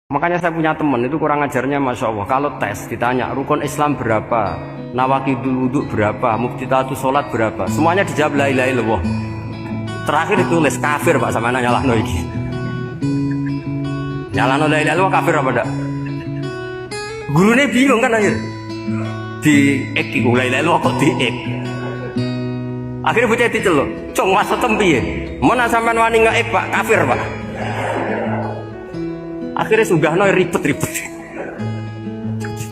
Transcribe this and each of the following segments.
Makanya saya punya teman itu kurang ajarnya Masya Allah. Kalau tes ditanya rukun Islam berapa, nawakidul wudhu berapa, muftitatus sholat berapa, semuanya dijawab la ilaha illallah. Terakhir ditulis kafir Pak, sama nyalahno iki. Nyalahno la ilaha illallah kafir apa enggak? Gurunya bingung kan akhir. Di ek iku la ilaha illallah kok di ek. Akhirnya bocah diceluk, "Cung maksudem piye? Mun sampean wani ngeek Pak, kafir Pak." Akhirnya sugahno ribet-ribet.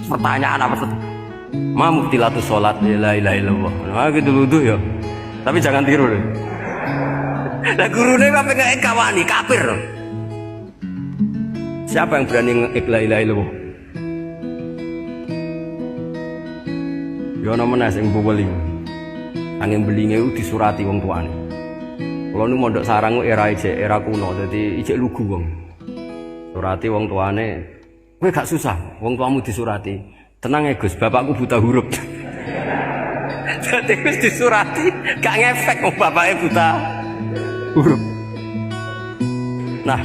Pertanyaan apa tuh? Ma muftilatus sholat la ilaha illallah. Nah gitu wudu ya. Tapi jangan tiru deh. Lah gurune kok pengen kawani kafir. Siapa yang berani ngeik la ilaha illallah? Ya ana meneh sing beli. Angin belinge disurati wong tuane. Kalau nu mondok sarang era kuno, jadi ijek lugu wong. Surati wong tuane, kowe gak susah, wong tuamu disurati. Tenang ya Gus, bapakku buta huruf. Jadi Gus disurati, gak ngefek wong bapaknya buta huruf. Nah,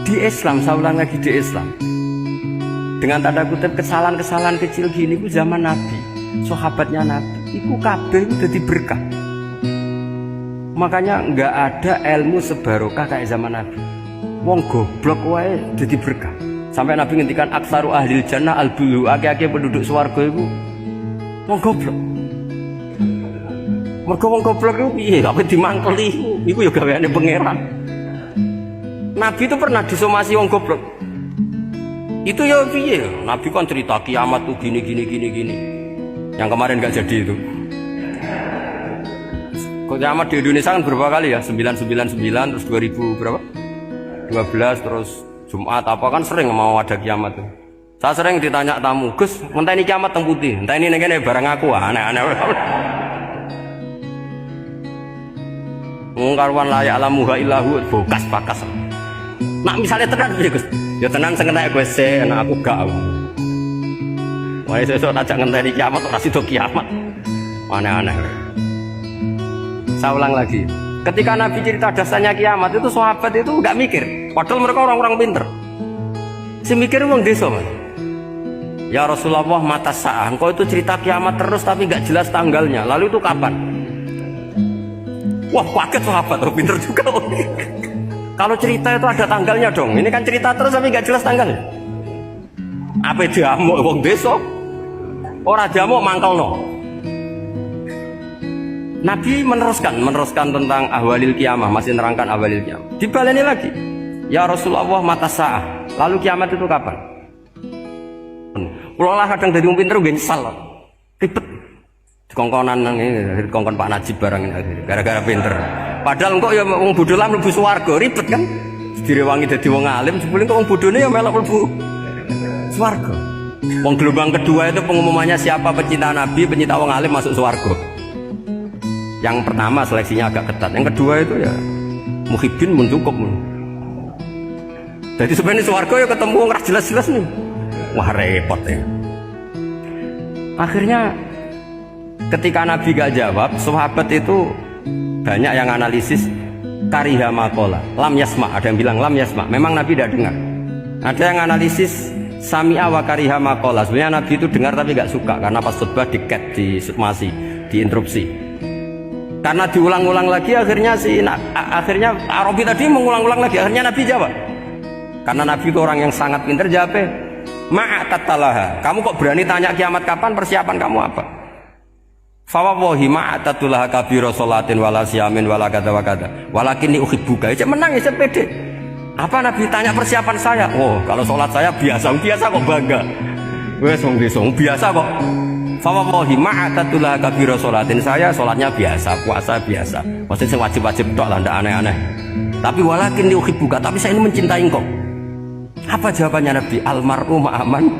di Islam, saya ulang lagi di Islam. Dengan tanda kutip kesalahan-kesalahan kecil gini, itu zaman Nabi, sahabatnya Nabi, itu kabeh udah berkah. Makanya nggak ada ilmu sebarokah kayak zaman Nabi. Wong goblok wae dadi berkah. Sampai Nabi ngendikan aksaru ahlil jannah al-bulu, akeh-akeh penduduk swarga iku wong goblok. Mergo wong goblok iku piye? Apa dimangkeli iku ya gaweane pangeran. Nabi itu pernah disomasi wong goblok. Itu ya piye? Nabi kan cerita kiamat tuh gini. Yang kemarin nggak jadi itu. Kiamat di Indonesia kan berapa kali ya? 999 terus 2000 berapa? 12 terus Jumat apa kan sering mau ada kiamat tuh. Saya sering ditanya tamu, "Gus, entah ini kiamat teng putih, entah ini nengene barang aku aneh-aneh." Ngkarwan layak lamuha illahu bokas pakas. Nak misalnya tenan piye Gus? Ya tenan sing entek gue se, enak aku gak. Wah, sesuk tajak ngenteni kiamat ora sida kiamat. Aneh-aneh. Saya ulang lagi. Ketika Nabi cerita dasarnya kiamat itu sahabat itu nggak mikir, padahal mereka orang-orang pinter. Si mikir wong desa, Mas. Ya Rasulullah mata sa'ah, engkau itu cerita kiamat terus tapi nggak jelas tanggalnya. Lalu itu kapan? Wah kaget sahabat, oh, pinter juga. Kalau cerita itu ada tanggalnya dong. Ini kan cerita terus tapi nggak jelas tanggalnya. Apa diamuk wong desa? Orang diamuk mangkelno. Nabi meneruskan tentang ahwalil kiamah, masih nerangkan ahwalil kiamah. Dibaleni lagi. Ya Rasulullah mata sa'ah. Lalu kiamat itu kapan? Kulo lah kadang dadi wong pinter nggih nyesal. Ribet. Dikongkonan dikongkon Pak Najib barang ini gara-gara pinter. Padahal engko ya wong bodho lah mlebu swarga, ribet kan? Direwangi dadi wong alim, jebule kok wong bodhone ya melok mlebu swarga. Wong gelombang kedua itu pengumumannya siapa pecinta Nabi, pecinta wong alim masuk swarga. Yang pertama seleksinya agak ketat, yang kedua itu ya muhibbin mencukup. Jadi sebenarnya swarga ya ketemu nggak jelas-jelas nih, wah repot ya. Akhirnya ketika Nabi gak jawab, sahabat itu banyak yang analisis kariha makola, lam yasma, ada yang bilang lam yasma, memang Nabi tidak dengar. Ada yang analisis sami'a wa kariha makola, sebenarnya Nabi itu dengar tapi gak suka karena pas khutbah diket, disutmasi, diinterupsi. Karena diulang-ulang lagi akhirnya akhirnya Arabi tadi mengulang-ulang lagi, akhirnya Nabi jawab. Karena Nabi itu orang yang sangat pintar, jawab, "Ma'atatalaha." Kamu kok berani tanya kiamat kapan, persiapan kamu apa? Fawawahi ma'atatulaha kabira sholatin wala siyamin wala kata wa kata. Walakin uhibbuka. Cek menang ya, cek pede. Apa Nabi tanya persiapan saya? Oh, kalau sholat saya biasa kok bangga. Wes wong biasa kok. Fawawahi ma'atatullah kabira sholatin, saya sholatnya biasa, puasa biasa, maksudnya wajib-wajib tok lah, ndak aneh-aneh. Tapi walakin liuhibbuka, tapi saya ini mencintai engkau. Apa jawabannya Nabi? Almar'u ma'aman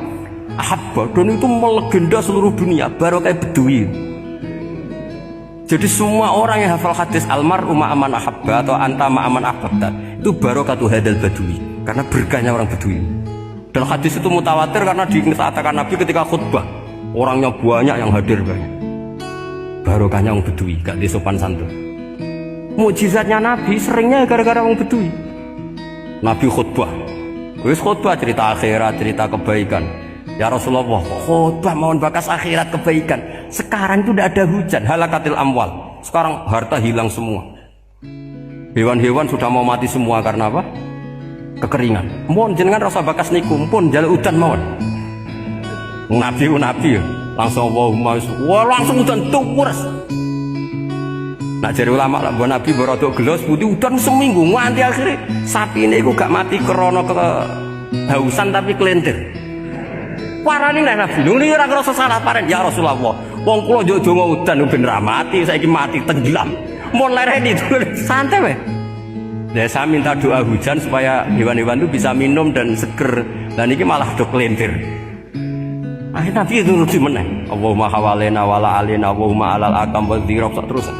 ahabba. Dan itu melegenda seluruh dunia, baru kayak Bedui. Jadi semua orang yang hafal hadis almar'u ma'aman ahabba atau anta ma'aman ahabba itu barokatu hadal Badui, karena berkahnya orang Bedui. Dan hadis itu mutawatir karena dikatakan Nabi ketika khutbah, orangnya banyak yang hadir banyak. Barokahnya orang Bedui, gak disopan santun. Mukjizatnya Nabi seringnya gara-gara orang Bedui. Nabi khutbah, Wis khotbah cerita akhirat, cerita kebaikan. Ya Rasulullah, khotbah mohon bakas akhirat kebaikan. Sekarang itu tidak ada hujan, halakatil amwal. Sekarang harta hilang semua. Hewan-hewan sudah mau mati semua karena apa? Kekeringan. Mohon jenengan rasa bakas niku, pun jaluk udan mohon. Nabi langsung Allahumma wah langsung udan tuwes. Nak jare ulama lah mbok Nabi berodok gelos putih udan seminggu nganti akhirnya sapi ini iku gak mati krana kehausan tapi kelentir. Parani nek Nabi lho niki ora ngrasa salah paren ya Rasulullah. Wong kula yo donga udan ben ra mati saiki mati tenggelam. Mun lereni santai wae. Ya saya minta doa hujan supaya hewan-hewan itu bisa minum dan seger. Dan ini malah do kelentir. Akhirnya Nabi itu nuruti meneh. Allahumma hawalena wala alena Allahumma alal akam wa dzirab terus.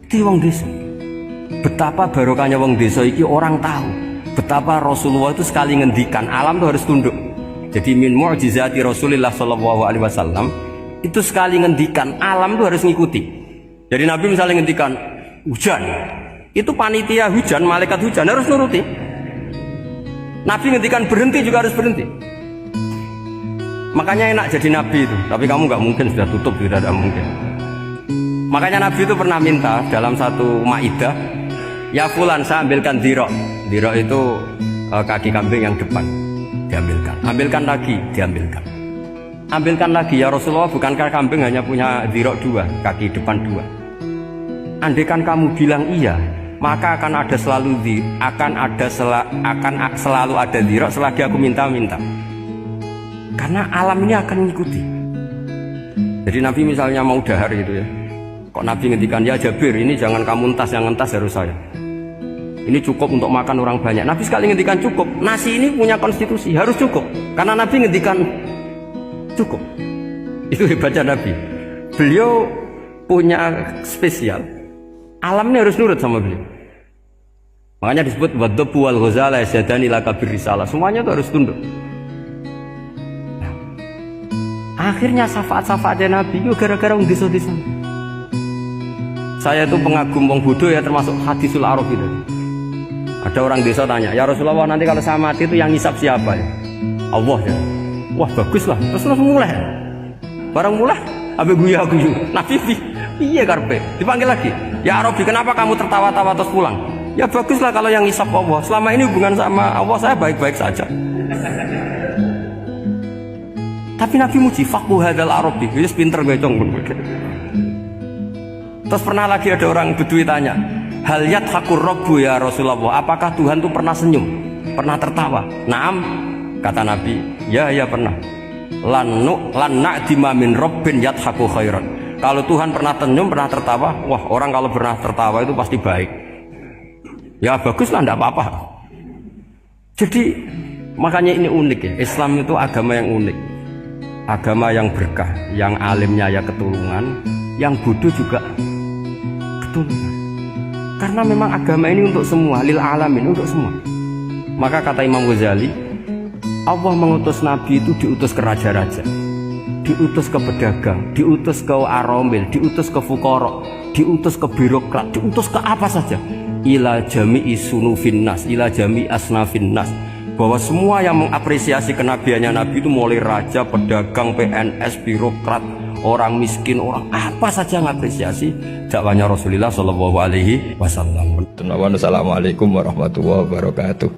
Iki wong desa. Betapa barokahnya wong desa iki orang tahu. Betapa Rasulullah itu sekali ngendikan alam itu harus tunduk. Jadi min mu'jizati Rasulullah sallallahu alaihi wasallam itu sekali ngendikan alam itu harus ngikuti. Jadi Nabi misalnya ngendikan hujan, itu panitia hujan, malaikat hujan harus nuruti. Nabi ngendikan berhenti juga harus berhenti. Makanya enak jadi Nabi itu. Tapi kamu nggak mungkin sudah tutup, tidak ada mungkin. Makanya Nabi itu pernah minta dalam satu maidah, ya fulan saya ambilkan dirok. Dirok itu kaki kambing yang depan. Diambilkan, ambilkan lagi, diambilkan. Ambilkan lagi ya Rasulullah, bukankah kambing hanya punya dirok dua, kaki depan dua? Andaikan kamu bilang iya, maka akan ada selalu selalu ada dirok selagi aku minta-minta. Karena alam ini akan mengikuti. Jadi Nabi misalnya mau dahar gitu ya, kok Nabi ngendikan ya Jabir ini jangan kamu entas, yang entas harus saya. Ini cukup untuk makan orang banyak. Nabi sekali ngendikan cukup. Nasi ini punya konstitusi, harus cukup. Karena Nabi ngendikan cukup. Itu hebatnya Nabi. Beliau punya spesial. Alam ini harus nurut sama beliau. Makanya disebut wadhabu wal ghazala yasadani laka birrisalah. Semuanya itu harus tunduk. Nah, akhirnya syafaat-syafaatnya Nabi itu gara-gara wong desa-desa. Saya itu pengagum wong bodoh ya, termasuk hadisul araf itu. Ada orang desa tanya, ya Rasulullah nanti kalau saya mati itu yang ngisap siapa ya? Allah ya. Wah bagus lah, terus langsung mulai. Barang mulai, abe guyu. Nabi iya karpe, dipanggil lagi. Ya Arabi kenapa kamu tertawa-tawa terus pulang? Ya bagus lah kalau yang ngisap Allah. Selama ini hubungan sama Allah saya baik-baik saja. Tapi Nabi muji faqhu hadzal Arabi, wis pinter gocong. Terus pernah lagi ada orang Bedui tanya, hal yadhakur rabbu ya Rasulullah, apakah Tuhan itu pernah senyum, pernah tertawa? Naam, kata Nabi, ya pernah. Lan na'dima min rabbin yadhaku khairan. Kalau Tuhan pernah senyum, pernah tertawa, wah orang kalau pernah tertawa itu pasti baik. Ya baguslah, enggak apa-apa. Jadi makanya ini unik ya, Islam itu agama yang unik. Agama yang berkah, yang alimnya ya ketulungan, yang bodoh juga ketulungan. Karena memang agama ini untuk semua, lil alamin, untuk semua. Maka kata Imam Ghazali, Allah mengutus Nabi itu diutus ke raja-raja, diutus ke pedagang, diutus ke aromil, diutus ke fukara, diutus ke birokrat, diutus ke apa saja. Ila jami'i sunufin nas, ila jami'i asnafin nas. Bahwa semua yang mengapresiasi kenabiannya Nabi itu mulai raja, pedagang, PNS, birokrat, orang miskin, orang apa saja mengapresiasi dakwahnya Rasulullah Shallallahu Alaihi Wasallam. Assalamualaikum warahmatullahi wabarakatuh.